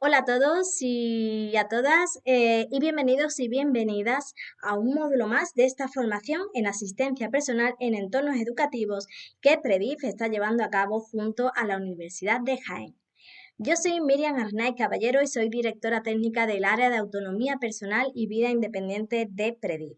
Hola a todos y a todas y bienvenidos y bienvenidas a un módulo más de esta formación en asistencia personal en entornos educativos que Predif está llevando a cabo junto a la Universidad de Jaén. Yo soy Miriam Arnaiz Caballero y soy directora técnica del área de autonomía personal y vida independiente de Predif.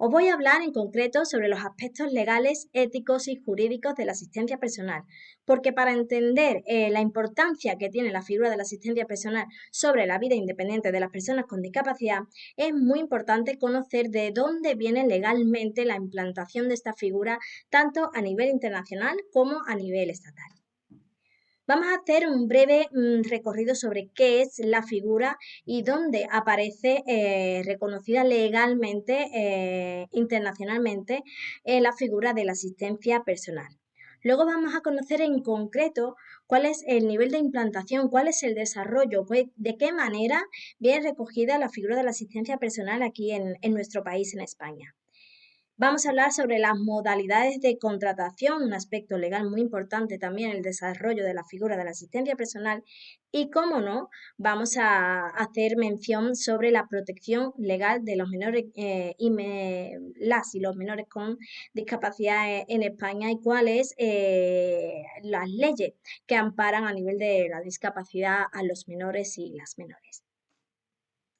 Os voy a hablar en concreto sobre los aspectos legales, éticos y jurídicos de la asistencia personal, porque para entender la importancia que tiene la figura de la asistencia personal sobre la vida independiente de las personas con discapacidad, es muy importante conocer de dónde viene legalmente la implantación de esta figura, tanto a nivel internacional como a nivel estatal. Vamos a hacer un breve recorrido sobre qué es la figura y dónde aparece reconocida legalmente, internacionalmente, la figura de la asistencia personal. Luego vamos a conocer en concreto cuál es el nivel de implantación, cuál es el desarrollo, de qué manera viene recogida la figura de la asistencia personal aquí en nuestro país, en España. Vamos a hablar sobre las modalidades de contratación, un aspecto legal muy importante también, el desarrollo de la figura de la asistencia personal. Y, cómo no, vamos a hacer mención sobre la protección legal de los menores las y los menores con discapacidad en España y cuáles las leyes que amparan a nivel de la discapacidad a los menores y las menores.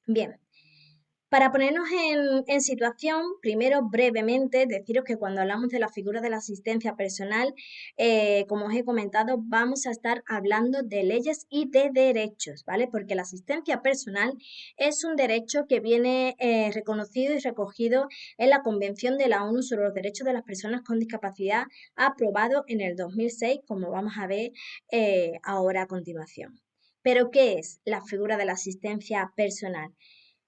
Bien. Para ponernos en situación, primero brevemente deciros que cuando hablamos de la figura de la asistencia personal, como os he comentado, vamos a estar hablando de leyes y de derechos, ¿vale? Porque la asistencia personal es un derecho que viene reconocido y recogido en la Convención de la ONU sobre los Derechos de las Personas con Discapacidad, aprobado en el 2006, como vamos a ver ahora a continuación. Pero, ¿qué es la figura de la asistencia personal?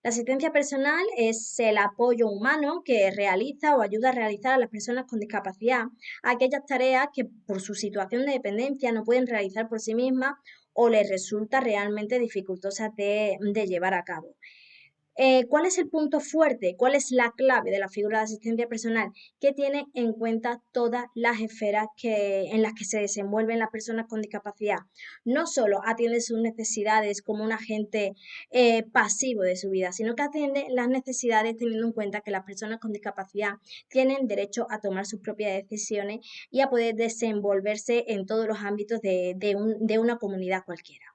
La asistencia personal es el apoyo humano que realiza o ayuda a realizar a las personas con discapacidad aquellas tareas que por su situación de dependencia no pueden realizar por sí mismas o les resulta realmente dificultosas de llevar a cabo. ¿Cuál es el punto fuerte? ¿Cuál es la clave de la figura de asistencia personal? Que tiene en cuenta todas las esferas en las que se desenvuelven las personas con discapacidad. No solo atiende sus necesidades como un agente pasivo de su vida, sino que atiende las necesidades teniendo en cuenta que las personas con discapacidad tienen derecho a tomar sus propias decisiones y a poder desenvolverse en todos los ámbitos de una comunidad cualquiera.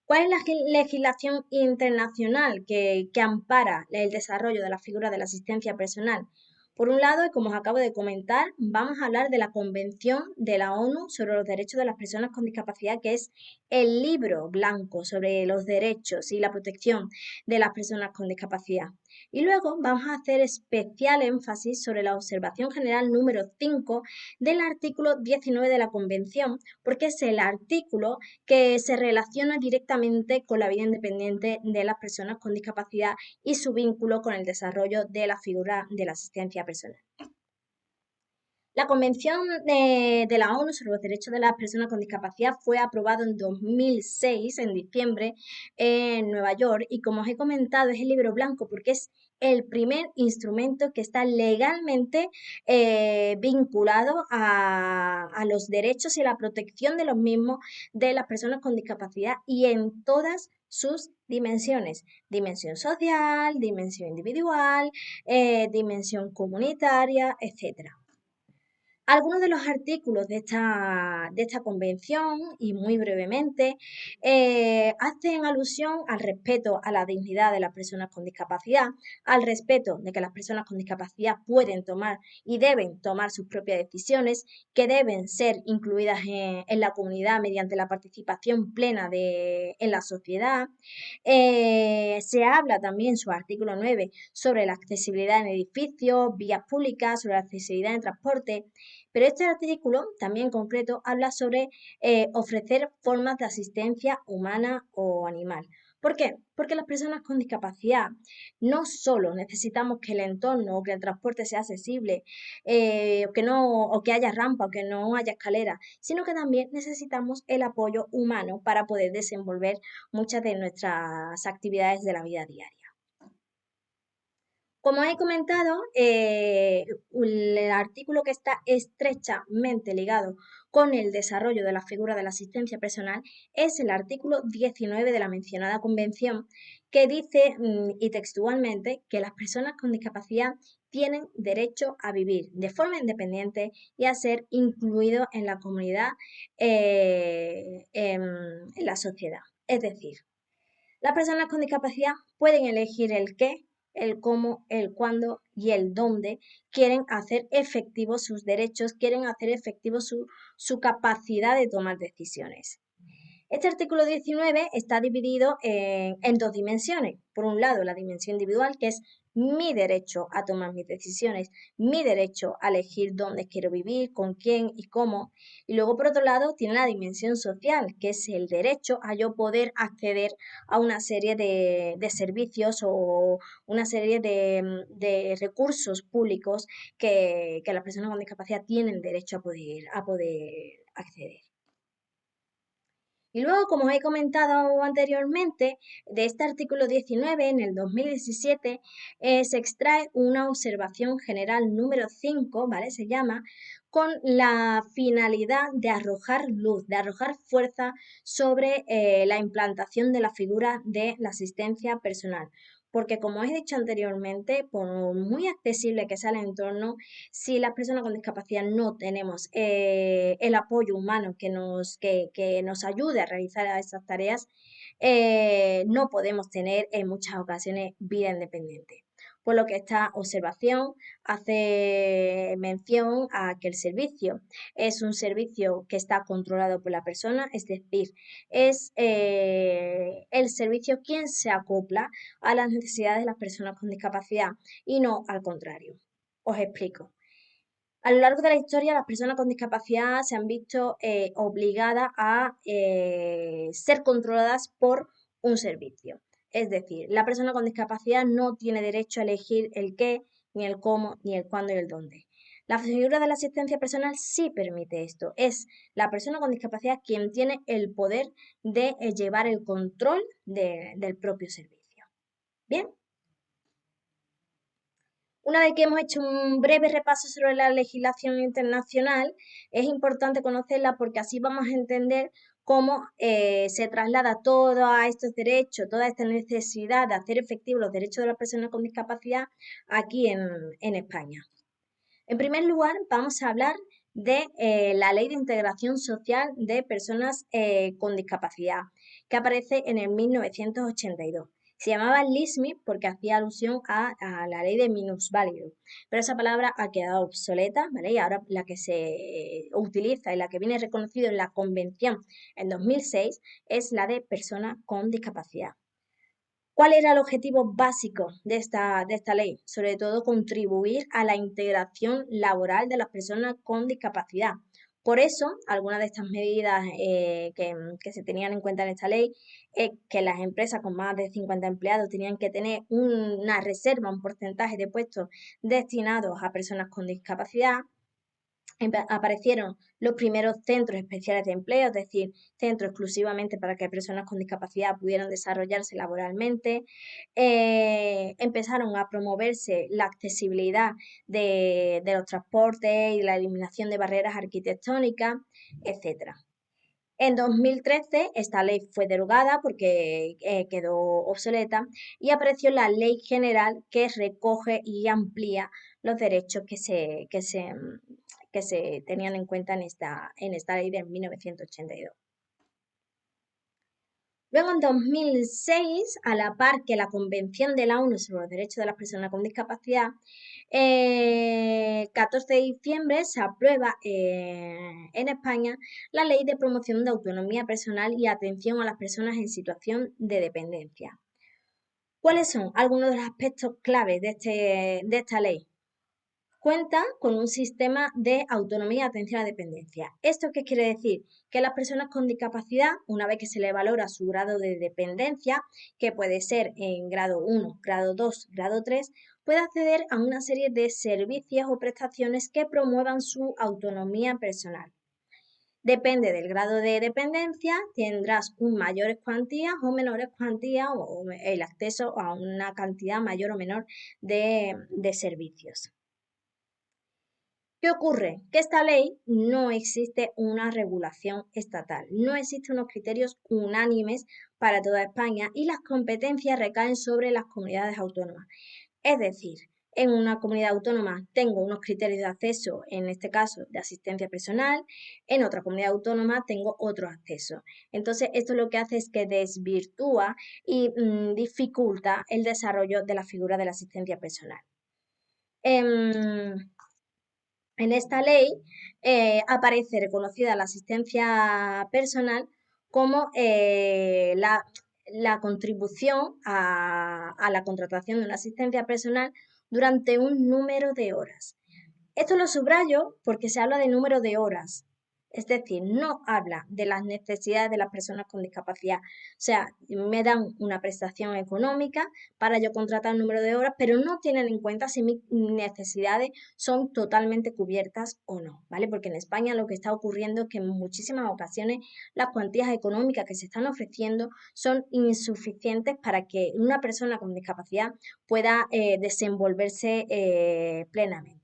¿Cuál es la legislación internacional que ampara el desarrollo de la figura de la asistencia personal? Por un lado, y como os acabo de comentar, vamos a hablar de la Convención de la ONU sobre los Derechos de las Personas con Discapacidad, que es el libro blanco sobre los derechos y la protección de las personas con discapacidad. Y luego vamos a hacer especial énfasis sobre la observación general número 5 del artículo 19 de la Convención, porque es el artículo que se relaciona directamente con la vida independiente de las personas con discapacidad y su vínculo con el desarrollo de la figura de la asistencia personal. La Convención de la ONU sobre los Derechos de las Personas con Discapacidad fue aprobada en 2006, en diciembre, en Nueva York, y como os he comentado, es el libro blanco porque es el primer instrumento que está legalmente vinculado a los derechos y a la protección de los mismos de las personas con discapacidad y en todas sus dimensiones: dimensión social, dimensión individual, dimensión comunitaria, etcétera. Algunos de los artículos de esta convención, y muy brevemente, hacen alusión al respeto a la dignidad de las personas con discapacidad, al respeto de que las personas con discapacidad pueden tomar y deben tomar sus propias decisiones, que deben ser incluidas en la comunidad mediante la participación plena en la sociedad. Se habla también, su artículo 9, sobre la accesibilidad en edificios, vías públicas, sobre la accesibilidad en transporte. Pero este artículo, también en concreto, habla sobre ofrecer formas de asistencia humana o animal. ¿Por qué? Porque las personas con discapacidad no solo necesitamos que el entorno o que el transporte sea accesible, o que haya rampa o que no haya escalera, sino que también necesitamos el apoyo humano para poder desenvolver muchas de nuestras actividades de la vida diaria. Como he comentado, el artículo que está estrechamente ligado con el desarrollo de la figura de la asistencia personal es el artículo 19 de la mencionada convención, que dice, y textualmente, que las personas con discapacidad tienen derecho a vivir de forma independiente y a ser incluidos en la comunidad, en la sociedad. Es decir, las personas con discapacidad pueden elegir el qué, el cómo, el cuándo y el dónde quieren hacer efectivos sus derechos, quieren hacer efectivo su capacidad de tomar decisiones. Este artículo 19 está dividido en dos dimensiones. Por un lado, la dimensión individual, que es mi derecho a tomar mis decisiones, mi derecho a elegir dónde quiero vivir, con quién y cómo. Y luego, por otro lado, tiene la dimensión social, que es el derecho a yo poder acceder a una serie de servicios o una serie de recursos públicos que las personas con discapacidad tienen derecho a poder acceder. Y luego, como os he comentado anteriormente, de este artículo 19, en el 2017, se extrae una observación general número 5, ¿vale? Se llama, con la finalidad de arrojar luz, de arrojar fuerza sobre la implantación de la figura de la asistencia personal. Porque como os he dicho anteriormente, por muy accesible que sea el entorno, si las personas con discapacidad no tenemos el apoyo humano que nos ayude a realizar esas tareas, no podemos tener en muchas ocasiones vida independiente. Por lo que esta observación hace mención a que el servicio es un servicio que está controlado por la persona, es decir, es el servicio quien se acopla a las necesidades de las personas con discapacidad y no al contrario. Os explico. A lo largo de la historia, las personas con discapacidad se han visto obligadas a ser controladas por un servicio. Es decir, la persona con discapacidad no tiene derecho a elegir el qué, ni el cómo, ni el cuándo y el dónde. La figura de la asistencia personal sí permite esto. Es la persona con discapacidad quien tiene el poder de llevar el control del propio servicio. Bien. Una vez que hemos hecho un breve repaso sobre la legislación internacional, es importante conocerla porque así vamos a entender cómo se traslada todos estos derechos, toda esta necesidad de hacer efectivos los derechos de las personas con discapacidad aquí en España. En primer lugar, vamos a hablar de la Ley de Integración Social de Personas con Discapacidad, que aparece en el 1982. Se llamaba LISMI porque hacía alusión a la ley de minusválido, pero esa palabra ha quedado obsoleta, ¿vale? Y ahora la que se utiliza y la que viene reconocida en la Convención en 2006 es la de persona con discapacidad. ¿Cuál era el objetivo básico de esta ley? Sobre todo contribuir a la integración laboral de las personas con discapacidad. Por eso, algunas de estas medidas que se tenían en cuenta en esta ley es que las empresas con más de 50 empleados tenían que tener una reserva, un porcentaje de puestos destinados a personas con discapacidad. Aparecieron los primeros centros especiales de empleo, es decir, centros exclusivamente para que personas con discapacidad pudieran desarrollarse laboralmente. Empezaron a promoverse la accesibilidad de los transportes y la eliminación de barreras arquitectónicas, etcétera. En 2013 esta ley fue derogada porque quedó obsoleta y apareció la Ley General que recoge y amplía los derechos que se tenían en cuenta en esta ley de 1982. Luego, en 2006, a la par que la Convención de la ONU sobre los Derechos de las Personas con Discapacidad, 14 de diciembre se aprueba en España la Ley de Promoción de Autonomía Personal y Atención a las Personas en Situación de Dependencia. ¿Cuáles son algunos de los aspectos claves de esta ley? Cuenta con un sistema de autonomía y atención a dependencia. ¿Esto qué quiere decir? Que las personas con discapacidad, una vez que se le valora su grado de dependencia, que puede ser en grado 1, grado 2, grado 3, puede acceder a una serie de servicios o prestaciones que promuevan su autonomía personal. Depende del grado de dependencia, tendrás mayores cuantías o menores cuantías o el acceso a una cantidad mayor o menor de servicios. ¿Qué ocurre? Que esta ley no existe una regulación estatal, no existen unos criterios unánimes para toda España y las competencias recaen sobre las comunidades autónomas. Es decir, en una comunidad autónoma tengo unos criterios de acceso, en este caso de asistencia personal, en otra comunidad autónoma tengo otros accesos. Entonces, esto lo que hace es que desvirtúa y dificulta el desarrollo de la figura de la asistencia personal. En, en esta ley aparece reconocida la asistencia personal como la contribución a la contratación de una asistencia personal durante un número de horas. Esto lo subrayo porque se habla de número de horas, es decir, no habla de las necesidades de las personas con discapacidad. O sea, me dan una prestación económica para yo contratar un número de horas, pero no tienen en cuenta si mis necesidades son totalmente cubiertas o no, ¿vale? Porque en España lo que está ocurriendo es que en muchísimas ocasiones las cuantías económicas que se están ofreciendo son insuficientes para que una persona con discapacidad pueda desenvolverse plenamente.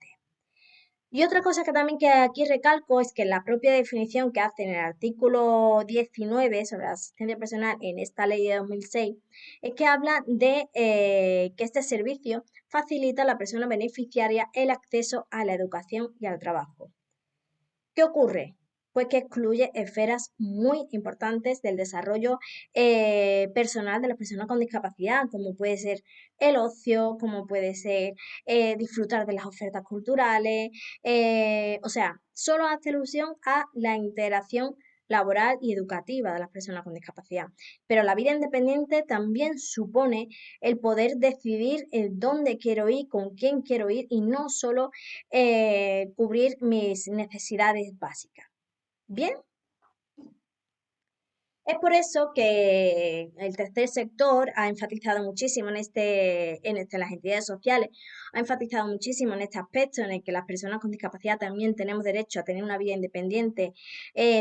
Y otra cosa que también que aquí recalco es que la propia definición que hace en el artículo 19 sobre la asistencia personal en esta ley de 2006 es que habla de que este servicio facilita a la persona beneficiaria el acceso a la educación y al trabajo. ¿Qué ocurre? Pues que excluye esferas muy importantes del desarrollo personal de las personas con discapacidad, como puede ser el ocio, como puede ser disfrutar de las ofertas culturales, o sea, solo hace alusión a la integración laboral y educativa de las personas con discapacidad. Pero la vida independiente también supone el poder decidir dónde quiero ir, con quién quiero ir y no solo cubrir mis necesidades básicas. Bien, es por eso que el tercer sector ha enfatizado muchísimo las entidades sociales, ha enfatizado muchísimo en este aspecto en el que las personas con discapacidad también tenemos derecho a tener una vida independiente,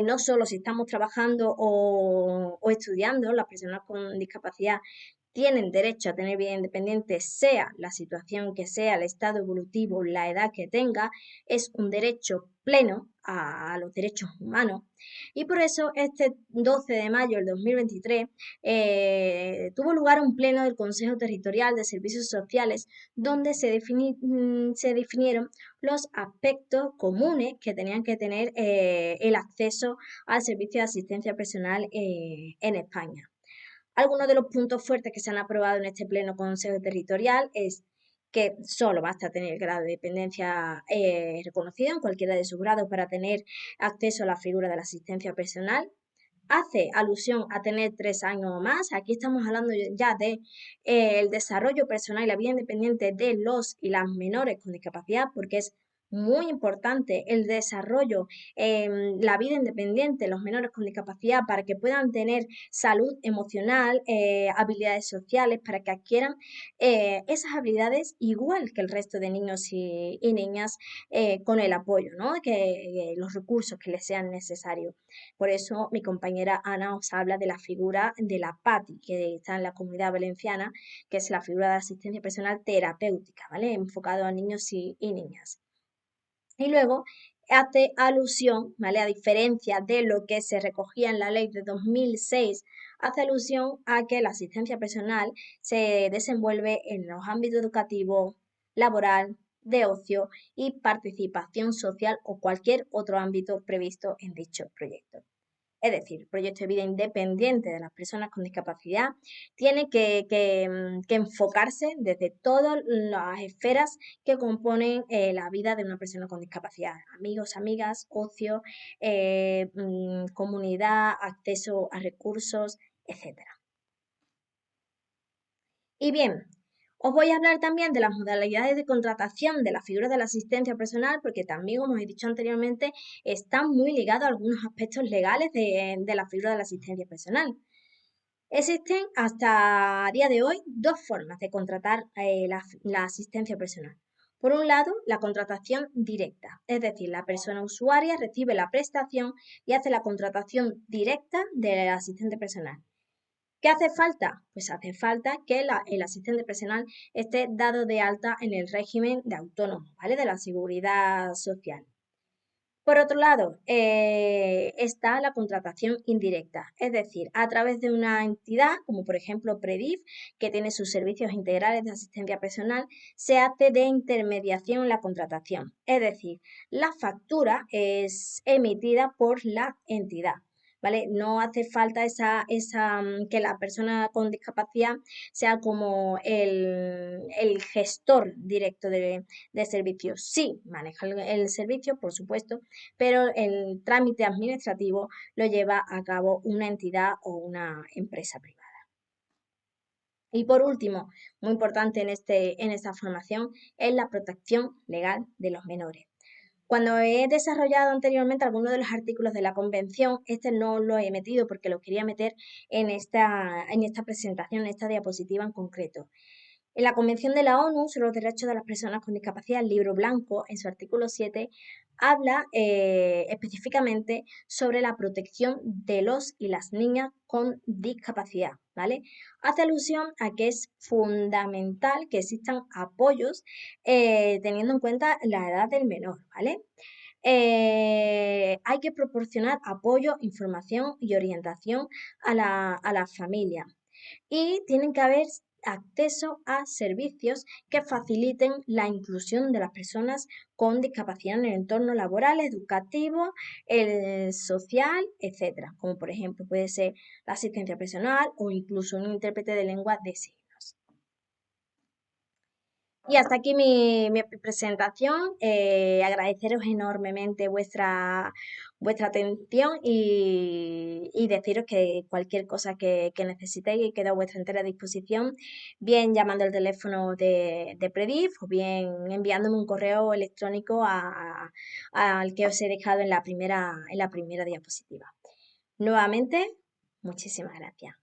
no solo si estamos trabajando o estudiando, las personas con discapacidad tienen derecho a tener vida independiente, sea la situación que sea, el estado evolutivo, la edad que tenga, es un derecho pleno a los derechos humanos. Y por eso este 12 de mayo del 2023 tuvo lugar un pleno del Consejo Territorial de Servicios Sociales donde se definieron los aspectos comunes que tenían que tener el acceso al servicio de asistencia personal en España. Algunos de los puntos fuertes que se han aprobado en este pleno Consejo Territorial es que solo basta tener el grado de dependencia reconocido en cualquiera de sus grados para tener acceso a la figura de la asistencia personal. Hace alusión a tener 3 años o más. Aquí estamos hablando ya de el desarrollo personal y la vida independiente de los y las menores con discapacidad, porque es muy importante el desarrollo, la vida independiente de los menores con discapacidad para que puedan tener salud emocional, habilidades sociales, para que adquieran esas habilidades igual que el resto de niños y niñas con el apoyo, ¿no? Que los recursos que les sean necesarios. Por eso mi compañera Ana os habla de la figura de la PATI, que está en la Comunidad Valenciana, que es la figura de asistencia personal terapéutica, ¿vale? Enfocado a niños y niñas. Y luego hace alusión, ¿vale? A diferencia de lo que se recogía en la ley de 2006, hace alusión a que la asistencia personal se desenvuelve en los ámbitos educativo, laboral, de ocio y participación social o cualquier otro ámbito previsto en dicho proyecto. Es decir, el proyecto de vida independiente de las personas con discapacidad tiene que enfocarse desde todas las esferas que componen la vida de una persona con discapacidad. Amigos, amigas, ocio, comunidad, acceso a recursos, etcétera. Y bien, os voy a hablar también de las modalidades de contratación de la figura de la asistencia personal, porque también, como os he dicho anteriormente, están muy ligados a algunos aspectos legales de la figura de la asistencia personal. Existen hasta día de hoy dos formas de contratar la asistencia personal. Por un lado, la contratación directa, es decir, la persona usuaria recibe la prestación y hace la contratación directa del asistente personal. ¿Qué hace falta? Pues hace falta que el asistente personal esté dado de alta en el régimen de autónomo, ¿vale? De la seguridad social. Por otro lado, está la contratación indirecta, es decir, a través de una entidad, como por ejemplo Predif, que tiene sus servicios integrales de asistencia personal, se hace de intermediación en la contratación, es decir, la factura es emitida por la entidad. ¿Vale? No hace falta que la persona con discapacidad sea como el gestor directo de servicios. Sí, maneja el servicio, por supuesto, pero el trámite administrativo lo lleva a cabo una entidad o una empresa privada. Y por último, muy importante en esta formación, es la protección legal de los menores. Cuando he desarrollado anteriormente algunos de los artículos de la convención, este no lo he metido porque lo quería meter en esta presentación, en esta diapositiva en concreto. En la Convención de la ONU sobre los Derechos de las Personas con Discapacidad, el libro blanco, en su artículo 7, habla específicamente sobre la protección de los y las niñas con discapacidad, ¿vale? Hace alusión a que es fundamental que existan apoyos teniendo en cuenta la edad del menor, ¿vale? Hay que proporcionar apoyo, información y orientación a la familia y tienen que haber acceso a servicios que faciliten la inclusión de las personas con discapacidad en el entorno laboral, educativo, el social, etcétera, como por ejemplo puede ser la asistencia personal o incluso un intérprete de lengua de signos. Y hasta aquí mi presentación. Agradeceros enormemente vuestra atención y deciros que cualquier cosa que necesitéis queda a vuestra entera disposición, bien llamando al teléfono de Predif o bien enviándome un correo electrónico al que os he dejado en la primera diapositiva. Nuevamente, muchísimas gracias.